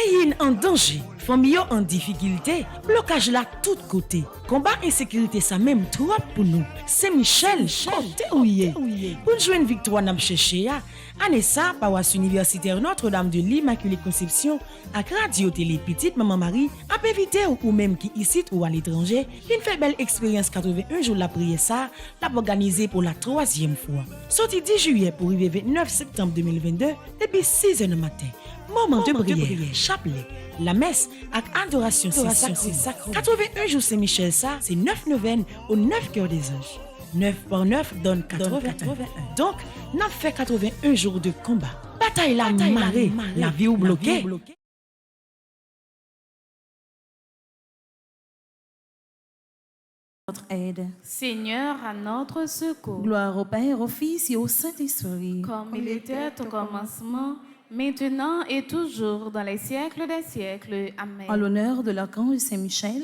Pays en danger, famille en difficulté, blocage là tout côté. Combat insécurité ça même trop pour nous. C'est Michel, côté ouillé. Pour jouer une victoire n'a cherché ya. Année ça, paroisse universitaire Notre-Dame de l'Immaculée Conception, à radio télé petite maman Marie, a évité ou même qui ici ou à l'étranger, une fait belle expérience 81 jours la prière ça, l'a organisé pour la 3e fois. Sorti 10 juillet pour arriver 29 septembre 2022, depuis 6h du matin. Moment de prière, chapelet, la messe avec adoration sacrée. 81 jours Saint-Michel ça, c'est 9 neuvaines au 9 cœurs des anges. 9 par 9 donne 81. Donc, n'a fait 81 jours de combat. Bataille la marée, la vie ou bloquée. Notre aide. Seigneur, à notre secours. Gloire au Père, au Fils et au Saint-Esprit. Comme il était au commencement, maintenant et toujours, dans les siècles des siècles. Amen. En l'honneur de l'archange Saint-Michel,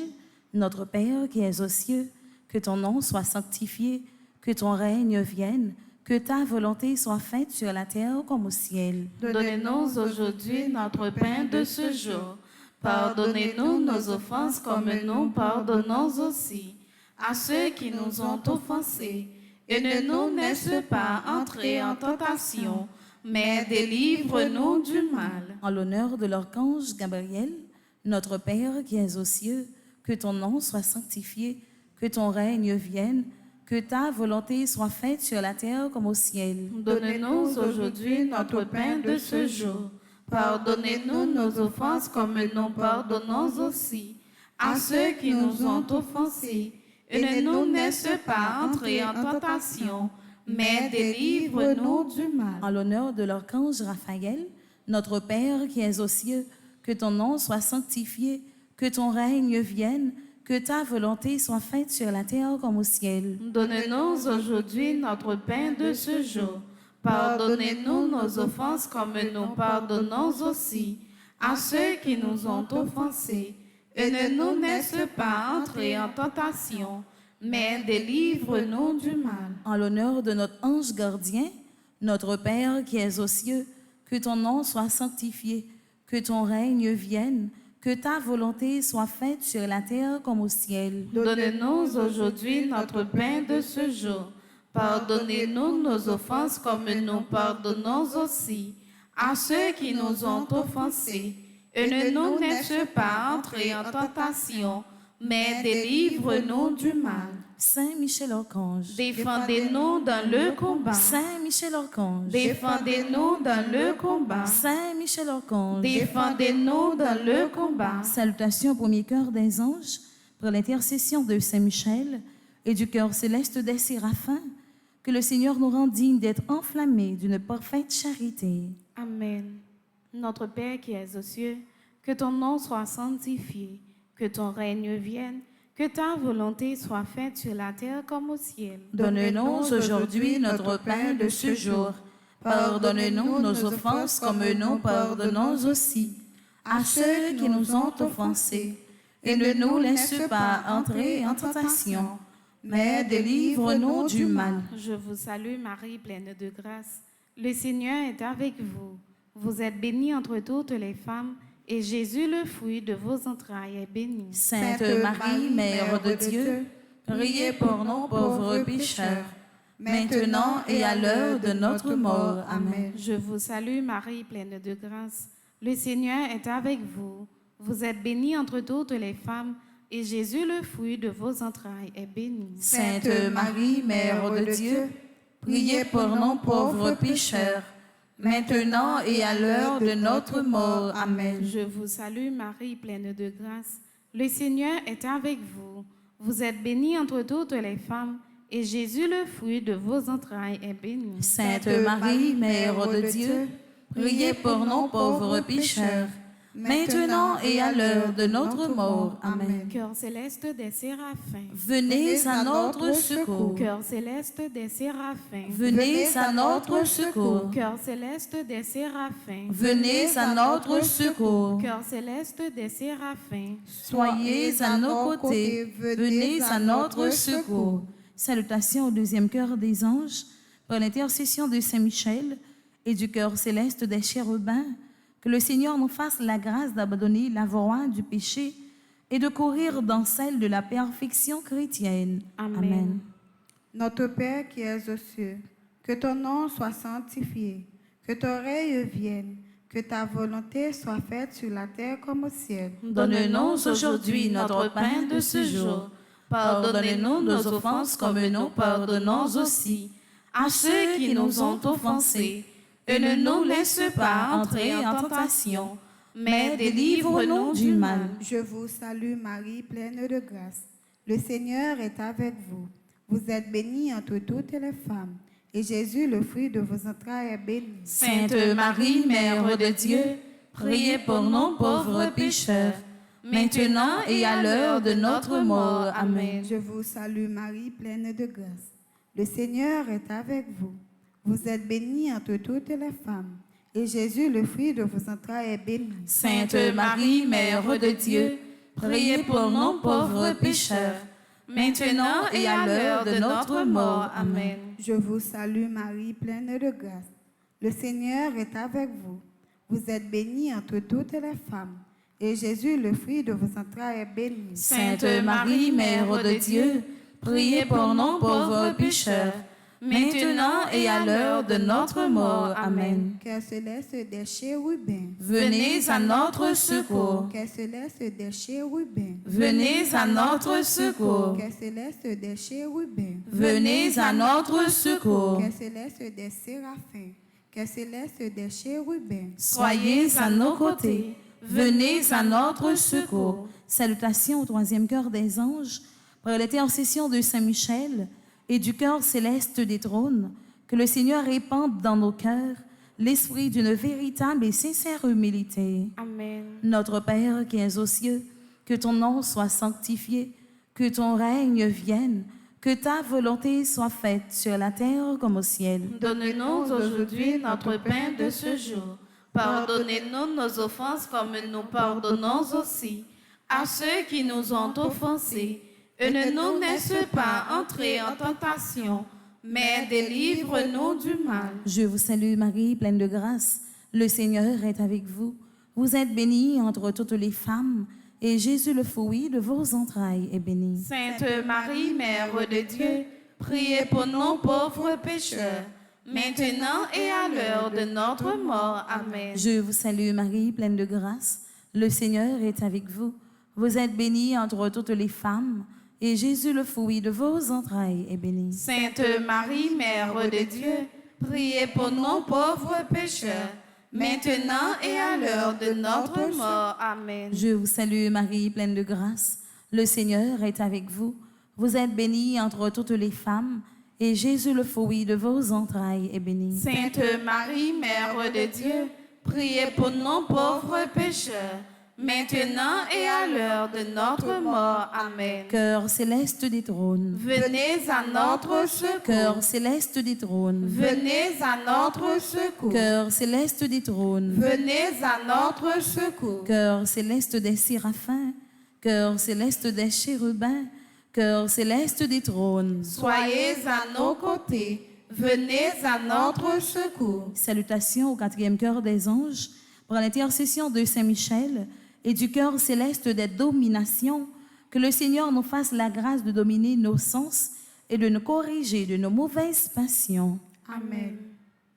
notre Père qui es aux cieux, que ton nom soit sanctifié, que ton règne vienne, que ta volonté soit faite sur la terre comme au ciel. Donnez-nous aujourd'hui notre pain de ce jour. Pardonnez-nous nos offenses comme nous pardonnons aussi à ceux qui nous ont offensés. Et ne nous laisse pas entrer en tentation, mais délivre-nous du mal. En l'honneur de l'archange Gabriel, notre Père qui es aux cieux, que ton nom soit sanctifié, que ton règne vienne, que ta volonté soit faite sur la terre comme au ciel. Donnez-nous aujourd'hui notre pain de ce jour. Pardonnez-nous nos offenses comme nous pardonnons aussi à ceux qui nous ont offensés. Et ne nous laisse pas entrer en tentation, mais délivre-nous du mal. En l'honneur de l'archange Raphaël, notre Père qui es aux cieux, que ton nom soit sanctifié, que ton règne vienne, que ta volonté soit faite sur la terre comme au ciel. Donnez-nous aujourd'hui notre pain de ce jour. Pardonnez-nous nos offenses comme nous pardonnons aussi à ceux qui nous ont offensés. Et ne nous laisse pas entrer en tentation, mais délivre-nous du mal. En l'honneur de notre ange gardien, notre Père qui es aux cieux, que ton nom soit sanctifié, que ton règne vienne, que ta volonté soit faite sur la terre comme au ciel. Donne-nous aujourd'hui notre pain de ce jour. Pardonnez-nous nos offenses comme nous pardonnons aussi à ceux qui nous ont offensés. Et ne nous laisse pas entrer en tentation, mais délivre-nous du mal. Saint Michel Archange, défendez-nous dans le combat. Saint Michel Archange, défendez-nous dans le combat. Saint Michel Archange, défendez-nous dans le combat. Salutations au premier cœur des anges, pour l'intercession de Saint Michel et du cœur céleste des séraphins, que le Seigneur nous rende dignes d'être enflammés d'une parfaite charité. Amen. Notre Père qui es aux cieux, que ton nom soit sanctifié, que ton règne vienne, que ta volonté soit faite sur la terre comme au ciel. Donne-nous aujourd'hui notre pain de ce jour. Pardonne-nous nos offenses comme nous pardonnons aussi à ceux qui nous ont offensés. Et ne nous laisse pas entrer en tentation, mais délivre-nous du mal. Je vous salue Marie, pleine de grâce. Le Seigneur est avec vous. Vous êtes bénie entre toutes les femmes, et Jésus, le fruit de vos entrailles, est béni. Sainte Marie, Mère de Dieu, priez pour nous pauvres pécheurs, maintenant et à l'heure de notre mort. Amen. Je vous salue Marie, pleine de grâce. Le Seigneur est avec vous. Vous êtes bénie entre toutes les femmes, et Jésus, le fruit de vos entrailles, est béni. Sainte Marie, Mère de Dieu, priez pour nous pauvres pécheurs, maintenant et à l'heure de notre mort. Amen. Je vous salue Marie, pleine de grâce. Le Seigneur est avec vous. Vous êtes bénie entre toutes les femmes, et Jésus, le fruit de vos entrailles, est béni. Sainte Marie, Mère de Dieu, priez pour nous pauvres pécheurs, maintenant et à l'heure de notre mort. Amen. Cœur céleste des séraphins, venez à notre secours. Cœur céleste des séraphins, venez à notre secours. Cœur céleste des séraphins, venez à notre secours. Cœur céleste des séraphins, soyez à nos côtés, venez à notre secours. Salutations au deuxième cœur des anges, par l'intercession de Saint Michel et du cœur céleste des chérubins, Que le Seigneur nous fasse la grâce d'abandonner la voie du péché et de courir dans celle de la perfection chrétienne. Amen. Notre Père qui es aux cieux, que ton nom soit sanctifié, que ton règne vienne, que ta volonté soit faite sur la terre comme au ciel. Donne-nous aujourd'hui notre pain de ce jour. Pardonnez-nous nos offenses comme nous pardonnons aussi à ceux qui nous ont offensés. Et ne nous laisse pas entrer en tentation, mais délivre-nous du mal. Je vous salue Marie, pleine de grâce. Le Seigneur est avec vous. Vous êtes bénie entre toutes les femmes, et Jésus, le fruit de vos entrailles, est béni. Sainte Marie, Mère de Dieu, priez pour nous pauvres pécheurs, maintenant et à l'heure de notre mort. Amen. Je vous salue Marie, pleine de grâce. Le Seigneur est avec vous. Vous êtes bénie entre toutes les femmes, et Jésus, le fruit de vos entrailles, est béni. Sainte Marie, Mère de Dieu, priez pour nous pauvres pécheurs, maintenant et à l'heure de notre mort. Amen. Je vous salue Marie, pleine de grâce. Le Seigneur est avec vous. Vous êtes bénie entre toutes les femmes, et Jésus, le fruit de vos entrailles, est béni. Sainte Marie, Mère de Dieu, priez pour nous pauvres pécheurs, maintenant et à l'heure de notre mort. Amen. Qu'elle se laisse des chérubins. Venez à notre secours. Qu'elle se laisse des chérubins. Venez à notre secours. Qu'elle se laisse des chérubins. Venez à notre secours. Qu'elle se laisse des séraphins. Qu'elle se laisse des chérubins. Soyez à nos côtés. Venez à notre secours. Salutations au troisième cœur des anges, par l'intercession de Saint Michel et du cœur céleste des trônes, que le Seigneur répande dans nos cœurs l'esprit d'une véritable et sincère humilité. Amen. Notre Père qui es aux cieux, que ton nom soit sanctifié, que ton règne vienne, que ta volonté soit faite sur la terre comme au ciel. Donne-nous aujourd'hui notre pain de ce jour. Pardonnez-nous nos offenses comme nous pardonnons aussi à ceux qui nous ont offensés. Et ne nous laisse pas entrer en tentation, mais délivre-nous du mal. Je vous salue Marie, pleine de grâce. Le Seigneur est avec vous. Vous êtes bénie entre toutes les femmes, et Jésus, le fruit de vos entrailles, est béni. Sainte Marie, Mère de Dieu, priez pour nous pauvres pécheurs, maintenant et à l'heure de notre mort. Amen. Je vous salue Marie, pleine de grâce. Le Seigneur est avec vous. Vous êtes bénie entre toutes les femmes, et Jésus, le fruit de vos entrailles, est béni. Sainte Marie, Mère de Dieu, priez pour nous pauvres pécheurs, maintenant et à l'heure de notre mort. Amen. Je vous salue Marie, pleine de grâce. Le Seigneur est avec vous. Vous êtes bénie entre toutes les femmes, et Jésus, le fruit de vos entrailles, est béni. Sainte Marie, Mère de Dieu, priez pour nous pauvres pécheurs, maintenant et à l'heure de notre mort. Amen. Cœur céleste des trônes. Venez à notre secours. Cœur céleste des trônes. Venez à notre secours. Cœur céleste des trônes. Venez à notre secours. Cœur céleste des séraphins. Cœur céleste des chérubins. Cœur céleste des trônes. Soyez à nos côtés. Venez à notre secours. Salutations au quatrième cœur des anges, par l'intercession de Saint Michel et du cœur céleste des dominations, que le Seigneur nous fasse la grâce de dominer nos sens et de nous corriger de nos mauvaises passions. Amen.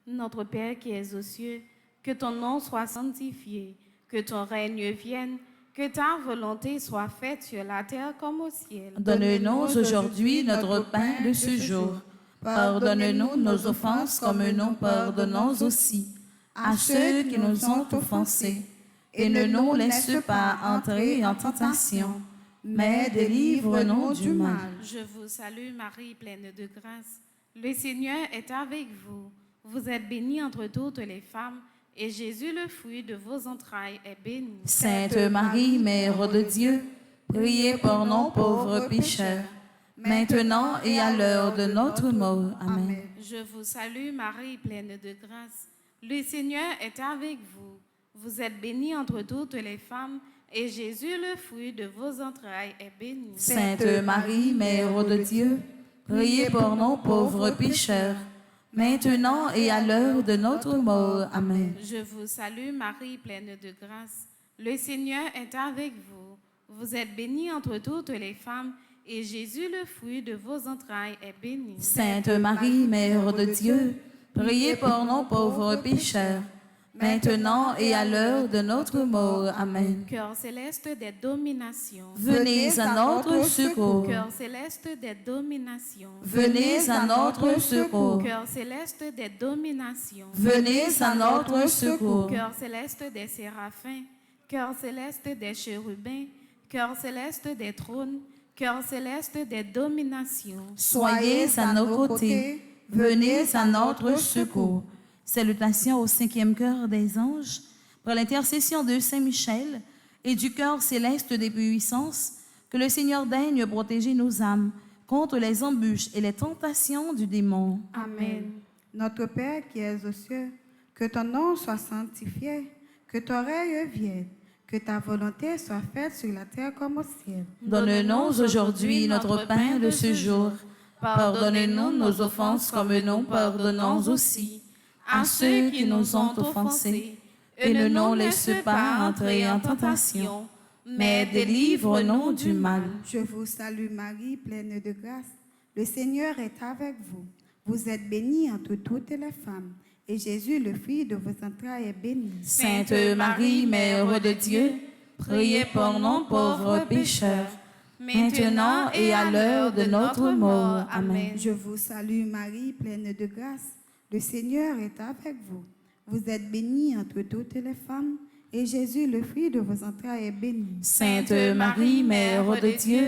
Notre Père qui es aux cieux, que ton nom soit sanctifié, que ton règne vienne, que ta volonté soit faite sur la terre comme au ciel. Donne-nous aujourd'hui notre pain de ce jour. Pardonne-nous nos offenses comme nous pardonnons aussi à ceux qui nous ont offensés. Et ne nous laisse pas entrer en tentation, mais délivre-nous du mal. Je vous salue Marie, pleine de grâce. Le Seigneur est avec vous. Vous êtes bénie entre toutes les femmes, et Jésus, le fruit de vos entrailles, est béni. Sainte Marie, Mère de Dieu, priez pour nous pauvres pécheurs, maintenant et à l'heure de notre mort. Amen. Je vous salue Marie, pleine de grâce. Le Seigneur est avec vous. Vous êtes bénie entre toutes les femmes, et Jésus, le fruit de vos entrailles, est béni. Sainte Marie, Mère de Dieu, priez pour nous pauvres pécheurs, maintenant et à l'heure de notre mort. Amen. Je vous salue Marie, pleine de grâce. Le Seigneur est avec vous. Vous êtes bénie entre toutes les femmes, et Jésus, le fruit de vos entrailles, est béni. Sainte Marie, Mère de Dieu, priez pour nous pauvres pécheurs, maintenant et à l'heure de notre mort. Amen. Cœur céleste des dominations. Venez à notre secours. Cœur céleste des dominations. Venez à notre secours. Cœur céleste des dominations. Venez à notre secours. Cœur céleste des séraphins. Cœur céleste des chérubins. Cœur céleste des trônes. Cœur céleste des dominations. Soyez à nos côtés. Venez à notre secours. Salutations au 5e cœur des anges, par l'intercession de Saint Michel et du cœur céleste des puissances, que le Seigneur daigne protéger nos âmes contre les embûches et les tentations du démon. Amen. Notre Père qui es aux cieux, que ton nom soit sanctifié, que ton règne vienne, que ta volonté soit faite sur la terre comme au ciel. Donne-nous aujourd'hui notre pain de ce jour. Pardonne-nous nos offenses comme nous pardonnons aussi à ceux qui nous ont offensés, et ne nous laisse pas entrer en tentation, mais délivre-nous du mal. Je vous salue Marie, pleine de grâce. Le Seigneur est avec vous. Vous êtes bénie entre toutes les femmes, et Jésus, le fruit de vos entrailles, est béni. Sainte Marie, Mère de Dieu, priez pour nous pauvres pécheurs, maintenant et à l'heure de notre mort. Amen. Je vous salue Marie, pleine de grâce. Le Seigneur est avec vous. Vous êtes bénie entre toutes les femmes, et Jésus, le fruit de vos entrailles, est béni. Sainte Marie, Mère de Dieu,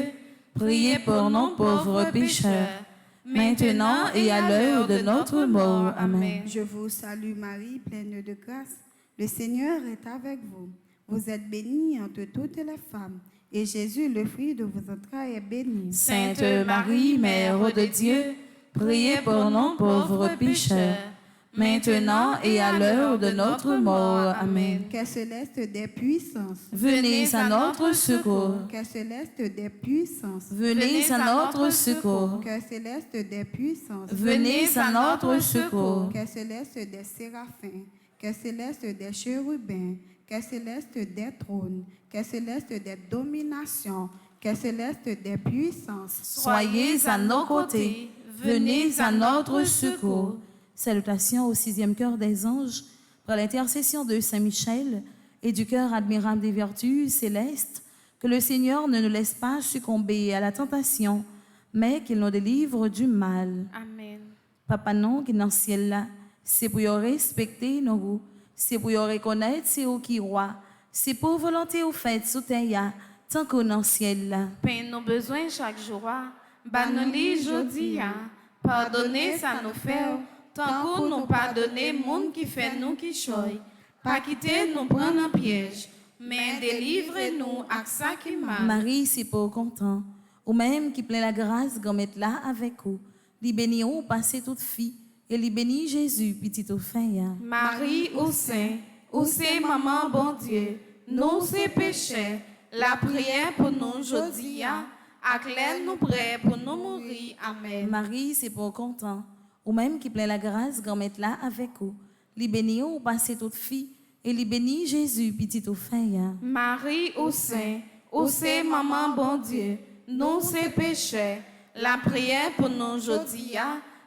priez pour nous pauvres pécheurs, maintenant et à l'heure de notre mort. Amen. Je vous salue Marie, pleine de grâce. Le Seigneur est avec vous. Vous êtes bénie entre toutes les femmes, et Jésus, le fruit de vos entrailles, est béni. Sainte Marie, Mère de Dieu, priez pour nous pauvres pécheurs, maintenant et à l'heure de notre mort. Amen. Qu'elle céleste des puissances, Venez à notre secours. qu'elle céleste des puissances, Venez à notre secours. qu'elle céleste des puissances, Venez à notre secours. qu'elle céleste des séraphins, qu'elle céleste des chérubins, qu'elle céleste des trônes, qu'elle céleste des dominations, qu'elle céleste des puissances. Soyez à nos côtés. Venez à notre secours. Salutations au 6e cœur des anges, par l'intercession de Saint Michel et du cœur admirable des vertus célestes, que le Seigneur ne nous laisse pas succomber à la tentation, mais qu'il nous délivre du mal. Amen. Papa non qui est dans le ciel là, c'est pour respecter nos goûts, c'est pour reconnaître c'est au qui roi, c'est pour volonté au fait sous terre, tant qu'on est dans le ciel là. Pain nos besoins chaque jour. Banoli jodi. Pardonnez ça nous fait. Tant qu'on nous pardonner monde qui fait nous qui choy. Pas quitter nous prendre un piège. Mais délivrez-nous à ça qui mal. Marie, c'est pour content, ou même qui plaît la grâce qu'on mette là avec vous. Li béni ou passer toute fille, et li béni Jésus, petit au fin. Marie ou saint, ou c'est maman bon Dieu. Nous c'est péché. La prière pour nous jodi. Acclare nous prêts pour nous mourir. Amen. Marie, c'est pour content, ou même qui plaît la grâce qu'on mette là avec vous. Li béni ou passer toute fille, et li béni Jésus, petit au fin. Marie ou saint, ou c'est maman bon Dieu. Nous c'est péché. La prière pour nous jodi.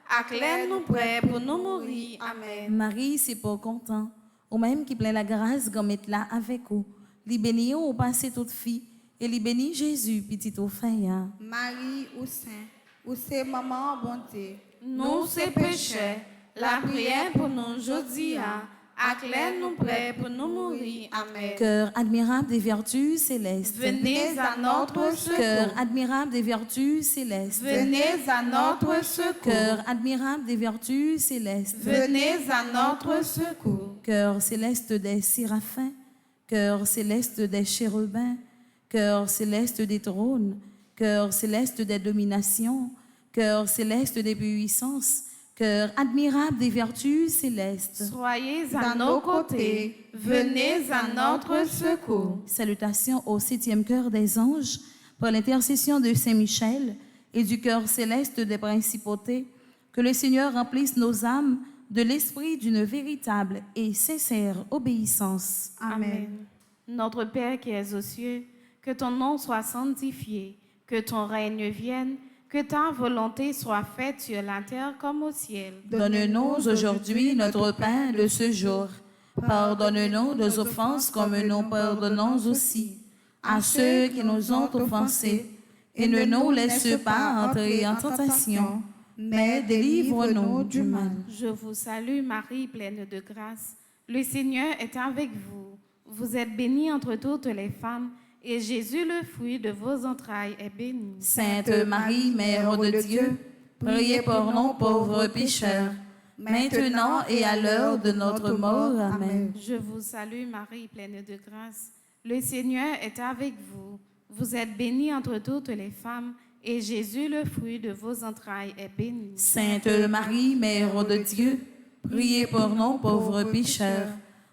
Acclare nous prêts pour nous mourir. Amen. Marie, c'est pour content, ou même qui plaît la grâce qu'on mette là avec vous. Li béni ou passer toute fille, et li béni Jésus, petit au fin. Marie ou saint, ou c'est maman bon Dieu. Nous c'est péché. La prière pour nous jodi. Acclare nous prêts pour nous mourir. Amen. Cœur admirable des vertus célestes. Venez à notre secours. Cœur admirable des vertus célestes. Venez à notre secours. Cœur admirable des vertus célestes. Venez à notre secours. Cœur céleste des séraphins. Cœur céleste des chérubins. Cœur céleste des trônes. Cœur céleste des dominations. Cœur céleste des puissances. Cœur admirable des vertus célestes. Soyez à nos côtés. Venez à notre secours. Salutations au 7e cœur des anges, par l'intercession de Saint Michel et du cœur céleste des principautés, Que le Seigneur remplisse nos âmes de l'esprit d'une véritable et sincère obéissance. Amen. Notre Père qui es aux cieux, que ton nom soit sanctifié, que ton règne vienne, que ta volonté soit faite sur la terre comme au ciel. Donne-nous aujourd'hui notre pain de ce jour. Pardonne-nous nos offenses comme nous pardonnons aussi à ceux qui nous ont offensés. Et ne nous laisse pas entrer en tentation, mais délivre-nous du mal. Je vous salue Marie, pleine de grâce. Le Seigneur est avec vous. Vous êtes bénie entre toutes les femmes, et Jésus, le fruit de vos entrailles, est béni. Sainte Marie, Mère de Dieu, priez pour nous pauvres pécheurs, maintenant et à l'heure de notre mort. Amen. Je vous salue Marie, pleine de grâce. Le Seigneur est avec vous. Vous êtes bénie entre toutes les femmes, et Jésus, le fruit de vos entrailles, est béni. Sainte Marie, Mère de Dieu, priez pour nous pauvres pécheurs,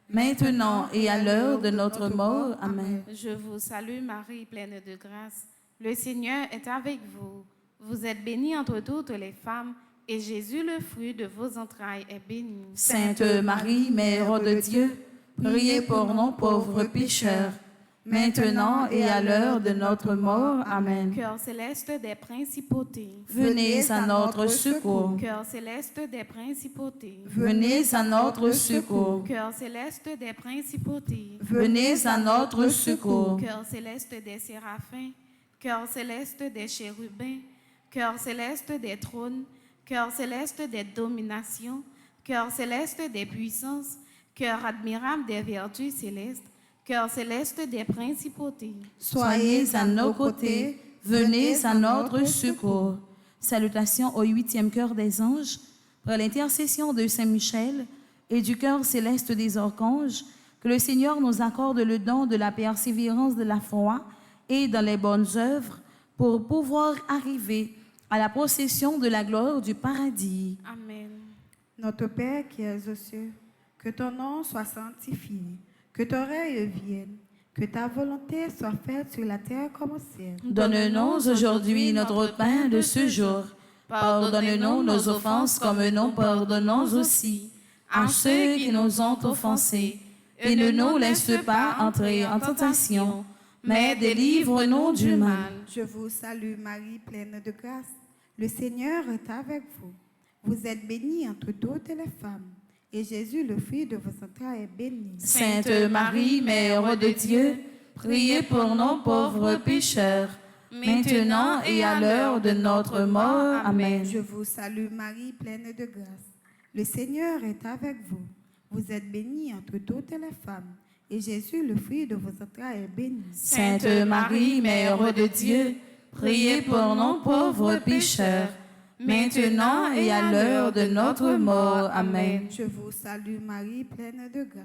maintenant et à l'heure de notre mort. Amen. Je vous salue Marie, pleine de grâce. Le Seigneur est avec vous. Vous êtes bénie entre toutes les femmes, et Jésus, le fruit de vos entrailles, est béni. Sainte Marie, Mère de Dieu, priez pour nous pauvres pécheurs, maintenant et à l'heure de notre mort. Amen. Cœur céleste des principautés. Venez à notre secours. Cœur céleste des principautés. Venez à notre secours. Cœur céleste des principautés. Venez à notre secours. Cœur céleste des séraphins. Cœur céleste des chérubins. Cœur céleste des trônes. Cœur céleste des dominations. Cœur céleste des puissances. Cœur admirable des vertus célestes. Cœur céleste des principautés. Soyez à nos côtés, venez à notre secours. Salutations au 8e cœur des anges, par l'intercession de Saint Michel et du cœur céleste des archanges, que le Seigneur nous accorde le don de la persévérance de la foi et dans les bonnes œuvres pour pouvoir arriver à la possession de la gloire du paradis. Amen. Notre Père qui es aux cieux, que ton nom soit sanctifié, que ton règne vienne, que ta volonté soit faite sur la terre comme au ciel. Donne-nous aujourd'hui notre pain de ce jour. Pardonne-nous nos offenses comme nous pardonnons aussi à ceux qui nous ont offensés. Et ne nous laisse pas entrer en tentation, mais délivre-nous du mal. Je vous salue Marie, pleine de grâce. Le Seigneur est avec vous. Vous êtes bénie entre toutes les femmes, et Jésus, le fruit de vos entrailles, est béni. Sainte Marie, Mère de Dieu, priez pour nous pauvres pécheurs, maintenant et à l'heure de notre mort. Amen. Je vous salue Marie, pleine de grâce. Le Seigneur est avec vous. Vous êtes bénie entre toutes les femmes, et Jésus, le fruit de vos entrailles, est béni. Sainte Marie, Mère de Dieu, priez pour nous pauvres pécheurs, maintenant et à l'heure de notre mort. Amen. Je vous salue Marie, pleine de grâce.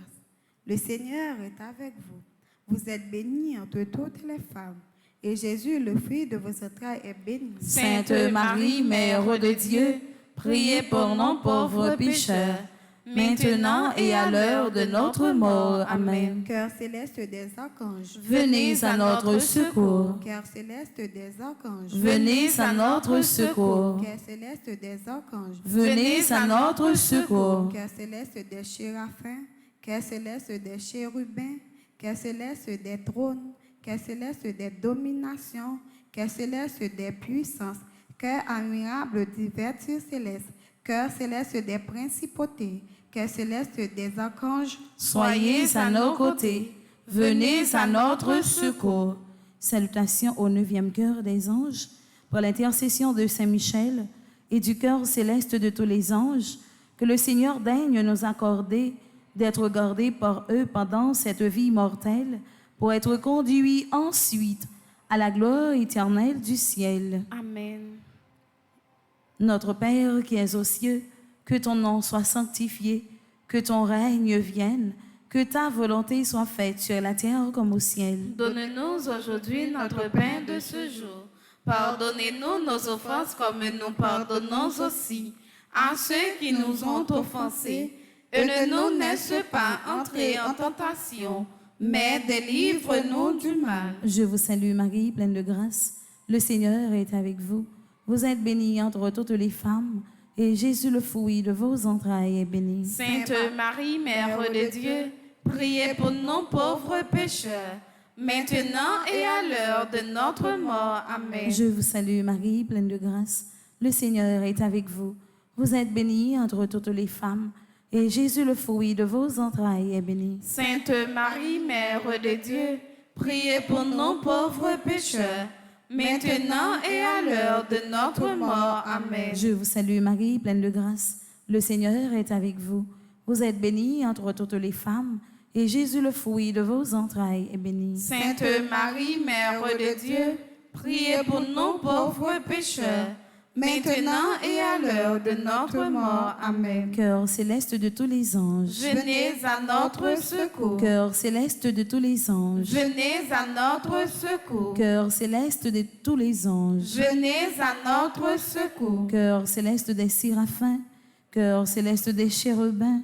Le Seigneur est avec vous. Vous êtes bénie entre toutes les femmes, et Jésus, le fruit de vos entrailles, est béni. Sainte Marie, Mère de Dieu, priez pour nous pauvres pécheurs, maintenant et à l'heure de notre mort. Amen. Cœur céleste des archanges, Venez à notre secours. cœur céleste des archanges, Venez à notre secours. cœur céleste des archanges, Venez à notre secours. cœur céleste des séraphins, cœur céleste des chérubins, cœur céleste des trônes, cœur céleste des dominations, cœur céleste des puissances, cœur admirable des vertus célestes, cœur céleste des principautés, cœur céleste des archanges. Soyez à nos côtés. Venez à notre secours. Salutations au 9e cœur des anges, pour l'intercession de Saint Michel et du cœur céleste de tous les anges, que le Seigneur daigne nous accorder d'être gardés par eux pendant cette vie mortelle, pour être conduits ensuite à la gloire éternelle du ciel. Amen. Notre Père qui es aux cieux, que ton nom soit sanctifié, que ton règne vienne, que ta volonté soit faite sur la terre comme au ciel. Donne-nous aujourd'hui notre pain de ce jour. Pardonnez-nous nos offenses comme nous pardonnons aussi à ceux qui nous ont offensés. Et ne nous laisse pas entrer en tentation, mais délivre-nous du mal. Je vous salue Marie, pleine de grâce. Le Seigneur est avec vous. Vous êtes bénie entre toutes les femmes, et Jésus, le fruit de vos entrailles, est béni. Sainte Marie, Mère de Dieu, priez pour nous pauvres pécheurs, maintenant et à l'heure de notre mort. Amen. Je vous salue Marie, pleine de grâce. Le Seigneur est avec vous. Vous êtes bénie entre toutes les femmes, et Jésus, le fruit de vos entrailles, est béni. Sainte Marie, Mère de Dieu, priez pour nous pauvres pécheurs, maintenant et à l'heure de notre mort. Amen. Je vous salue Marie, pleine de grâce. Le Seigneur est avec vous. Vous êtes bénie entre toutes les femmes, et Jésus, le fruit de vos entrailles, est béni. Sainte Marie, Mère de Dieu, priez pour nous pauvres pécheurs, maintenant et à l'heure de notre mort. Amen. Cœur céleste de tous les anges, Venez à notre secours. cœur céleste de tous les anges, Venez à notre secours. cœur céleste de tous les anges, Venez à notre secours. cœur céleste des séraphins, cœur céleste des chérubins,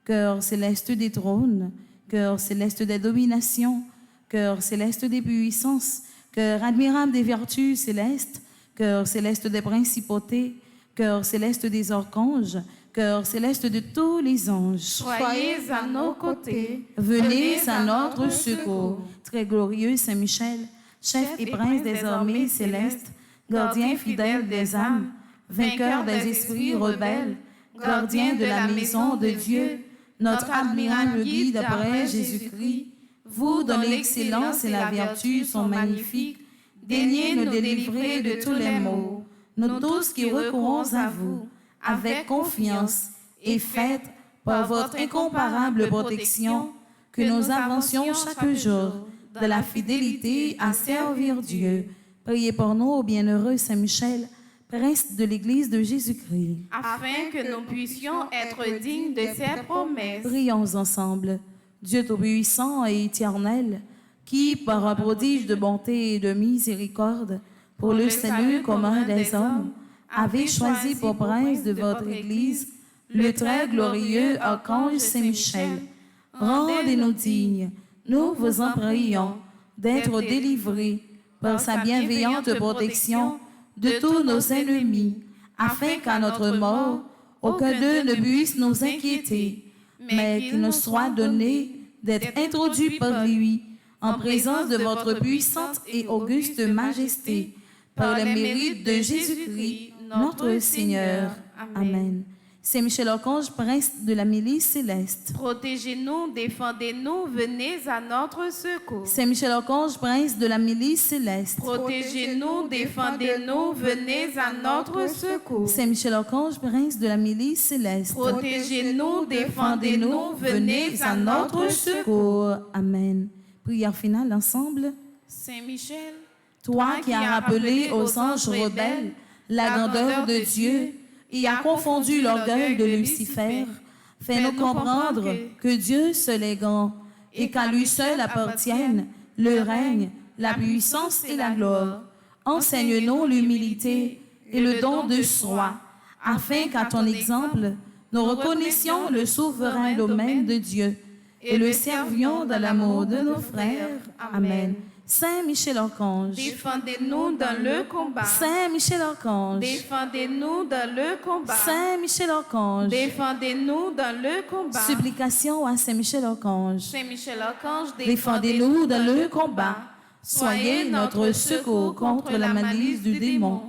cœur céleste des trônes, cœur céleste des dominations, cœur céleste des puissances, cœur admirable des vertus célestes, cœur céleste des principautés, cœur céleste des archanges, cœur céleste de tous les anges. Soyez à nos côtés. Venez à notre secours. Très glorieux Saint Michel, chef et prince des armées célestes, gardien fidèle des âmes, vainqueur des esprits rebelles, gardien de la maison de Dieu, notre admirable guide après Jésus-Christ, vous dont l'excellence et la vertu sont magnifiques, daignez nous délivrer de tous les maux, nous tous qui recourons à vous, avec confiance, et faites, par votre incomparable protection, que nous avancions chaque jour de la fidélité à servir Dieu. Priez pour nous, ô bienheureux Saint Michel, prince de l'Église de Jésus-Christ. Afin que nous puissions être dignes de ses promesses. Prions ensemble. Dieu tout-puissant et éternel, qui, par un prodige de bonté et de miséricorde, pour le salut commun des hommes, avez choisi pour prince de votre Église le très glorieux archange Saint-Michel. Rendez-nous dignes, nous vous en prions, d'être délivrés par sa bienveillante protection de tous nos ennemis, afin qu'à notre mort, aucun d'eux ne puisse nous inquiéter, mais qu'il nous soit donné d'être introduit par lui en présence de votre puissante et auguste majesté, par les mérites de Jésus-Christ, notre Seigneur. Amen. Saint Michel Archange, prince de la milice céleste. Protégez-nous, défendez-nous, venez à notre secours. Saint Michel Archange, prince de la milice céleste. Protégez-nous, défendez-nous, venez à notre secours. Saint Michel Archange, prince de la milice céleste. Protégez-nous, défendez-nous, venez à notre secours. Amen. Prière finale ensemble. Saint Michel, Toi qui as rappelé aux anges rebelles la grandeur de Dieu et as confondu l'orgueil de Lucifer, fais-nous comprendre que Dieu seul est grand et qu'à lui seul appartiennent le règne, la puissance et la gloire. Enseigne-nous l'humilité et le don de soi, afin qu'à ton exemple, nous reconnaissions le souverain domaine de Dieu et le servions dans l'amour de nos frères. Amen. Saint Michel Archange, défendez-nous dans le combat. Saint Michel Archange, Défendez-nous dans le combat. Saint Michel Archange, Défendez-nous dans le combat. supplication à Saint Michel Archange, Saint Michel Archange, défendez-nous dans le combat. Soyez notre secours contre la malice du démon.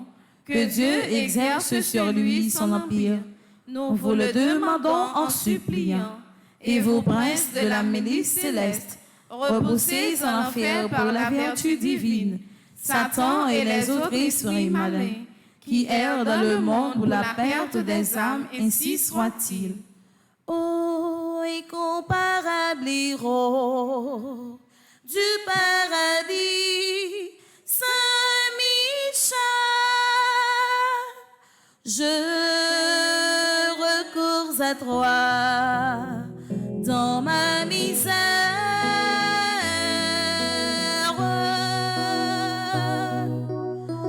Que Dieu exerce sur lui son empire. Nous vous le demandons en suppliant. Et vous, princes de la milice céleste, repoussez en enfer pour la vertu divine Satan et les autres esprits malins qui errent dans le monde pour la perte des âmes, ainsi soit-il. Ô incomparable héros du paradis, Saint Michel, je recours à toi dans ma misère.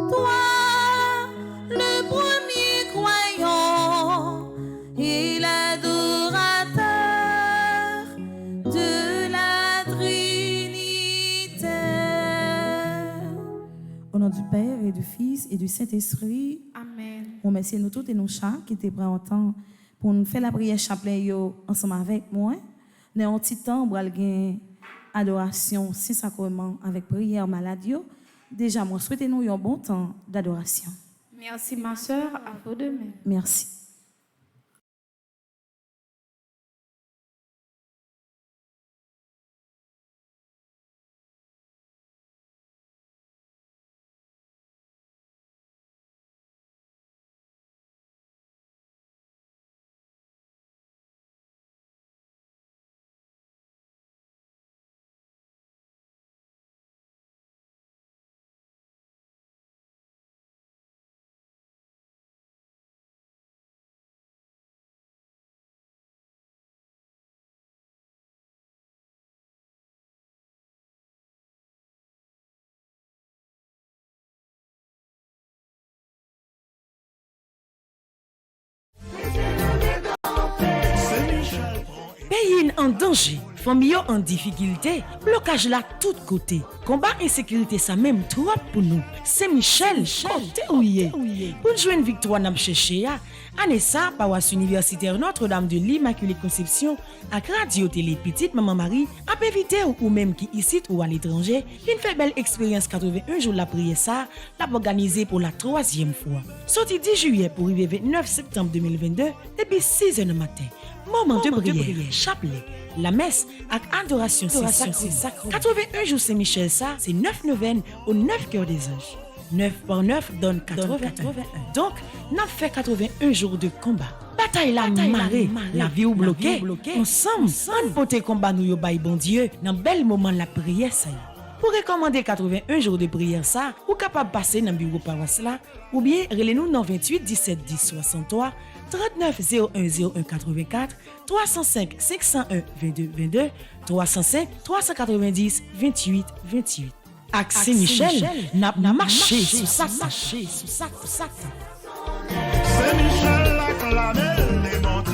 Toi, le premier croyant et l'adorateur de la Trinité. Au nom du Père et du Fils et du Saint-Esprit. Amen. On remercie nous tous et nous chaque qui étaient prêts en temps pour nous faire la prière chapelet yo ensemble avec moi. Dans un petit temps, on va gagner adoration, saint sacrement avec prière malade yo. Déjà, moi souhaitez nous un bon temps d'adoration. Merci ma sœur, à vous de même. Merci. Pays en danger, famille en difficulté, blocage là tout côté. Combat insécurité ça même trop pour nous. C'est Michel, côté ouye. Pour jouer une victoire n'a cherché à Anessa, paroisse universitaire Notre-Dame de l'Immaculée Conception, à Radio Télé Petite Maman Marie, a invité ou même qui ici ou à l'étranger, une fait belle expérience 81 jours la prière ça, l'a organisé pour la 3e fois. Sorti 10 juillet pour arriver 29 septembre 2022, depuis 6 h du matin. Moment de prière, chapelet, la messe avec adoration sacrée. 81 jours Saint-Michel ça, c'est 9 neuvaines aux 9 cœurs des anges. 9 par 9 donne 81. Donc, nous fait 81 jours de combat. Bataille la marée, la vie ou bloquée. Ensemble, on porte combat nous yo bay bon Dieu dans bel moment la prière ça. Pour recommander 81 jours de prière ça, ou capable passer dans bureau paroisse là, ou bien relez-nous dans 28 17 10 63 39 01 01 84 305 501 22 22 305 390 28 28. Axé Michel n'a marché sous ça. C'est Michel acclamé, les montres.